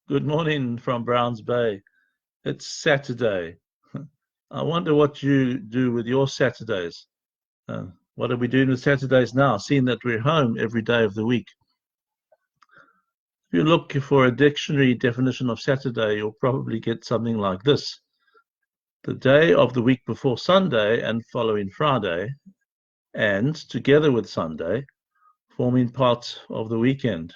Good morning from Browns Bay. It's Saturday. I wonder what you do with your Saturdays. Uh, what are we doing with Saturdays now, seeing that we're home every day of the week? If you look for a dictionary definition of Saturday, you'll probably get something like this: the day of the week before Sunday and following Friday, and together with Sunday, forming part of the weekend.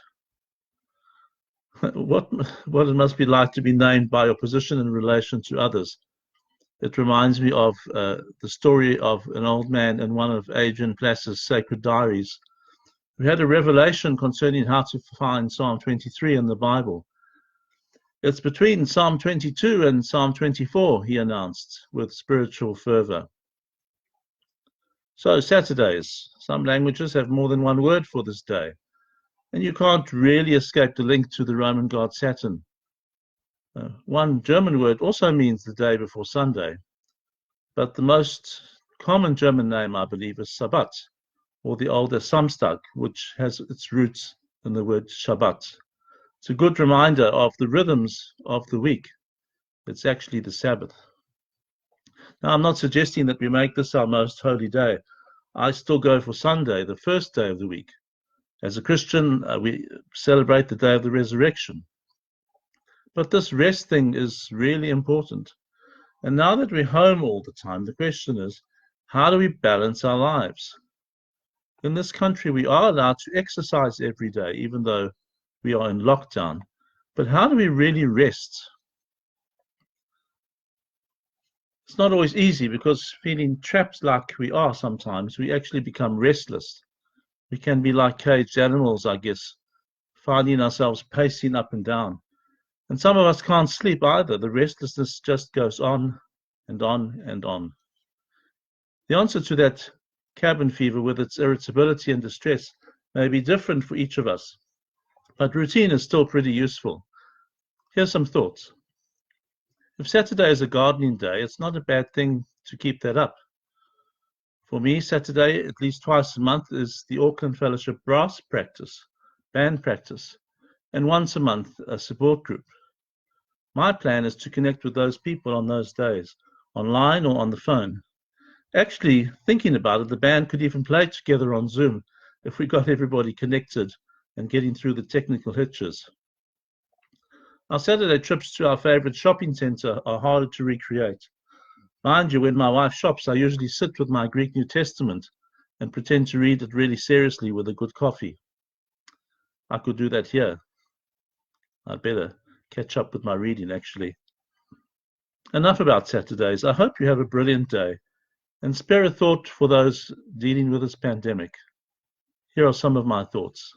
What what it must be like to be named by your position in relation to others. It reminds me of the story of an old man in one of Adrian Plass's sacred diaries who had a revelation concerning how to find Psalm 23 in the Bible. It's between Psalm 22 and Psalm 24, he announced with spiritual fervor. So, Saturdays. Some languages have more than one word for this day, and you can't really escape the link to the Roman god Saturn. One German word also means the day before Sunday, but the most common German name, I believe, is Sabbath, or the older Samstag, which has its roots in the word Shabbat. It's a good reminder of the rhythms of the week. It's actually the Sabbath. Now, I'm not suggesting that we make this our most holy day. I still go for Sunday, the first day of the week. As a Christian, we celebrate the day of the resurrection. But this rest thing is really important. And now that we're home all the time, the question is, how do we balance our lives? In this country, we are allowed to exercise every day, even though we are in lockdown. But how do we really rest? It's not always easy because feeling trapped like we are sometimes, we actually become restless. We can be like caged animals, I guess, finding ourselves pacing up and down. And some of us can't sleep either. The restlessness just goes on and on and on. The answer to that cabin fever, with its irritability and distress, may be different for each of us, but routine is still pretty useful. Here's some thoughts. If Saturday is a gardening day, it's not a bad thing to keep that up. For me, Saturday, at least twice a month, is the Auckland Fellowship brass practice, band practice, and once a month, a support group. My plan is to connect with those people on those days, online or on the phone. Actually, thinking about it, the band could even play together on Zoom if we got everybody connected and getting through the technical hitches. Our Saturday trips to our favorite shopping center are harder to recreate. Mind you, when my wife shops, I usually sit with my Greek New Testament and pretend to read it really seriously with a good coffee. I could do that here. I'd better catch up with my reading, actually. Enough about Saturdays. I hope you have a brilliant day and spare a thought for those dealing with this pandemic. Here are some of my thoughts.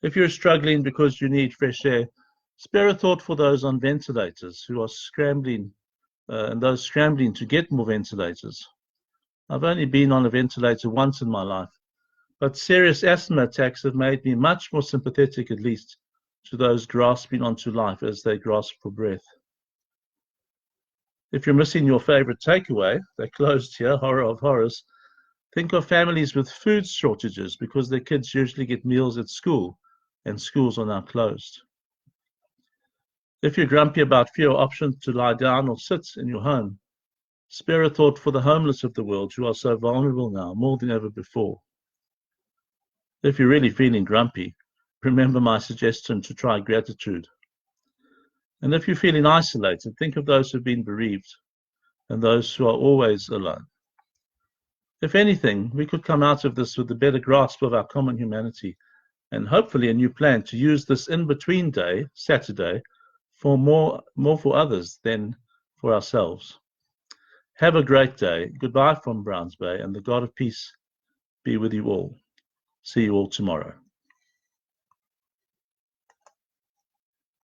If you're struggling because you need fresh air, spare a thought for those on ventilators who are scrambling and those scrambling to get more ventilators. I've only been on a ventilator once in my life, but serious asthma attacks have made me much more sympathetic, at least, to those grasping onto life as they grasp for breath. If you're missing your favorite takeaway, they closed here, horror of horrors. Think of families with food shortages because their kids usually get meals at school, and schools are now closed. If you're grumpy about fewer options to lie down or sit in your home, spare a thought for the homeless of the world who are so vulnerable now, more than ever before. If you're really feeling grumpy, remember my suggestion to try gratitude. And if you're feeling isolated, think of those who've been bereaved and those who are always alone. If anything, we could come out of this with a better grasp of our common humanity and hopefully a new plan to use this in-between day, Saturday, for more for others than for ourselves. Have a great day. Goodbye from Browns Bay, and the God of peace be with you all. See you all tomorrow.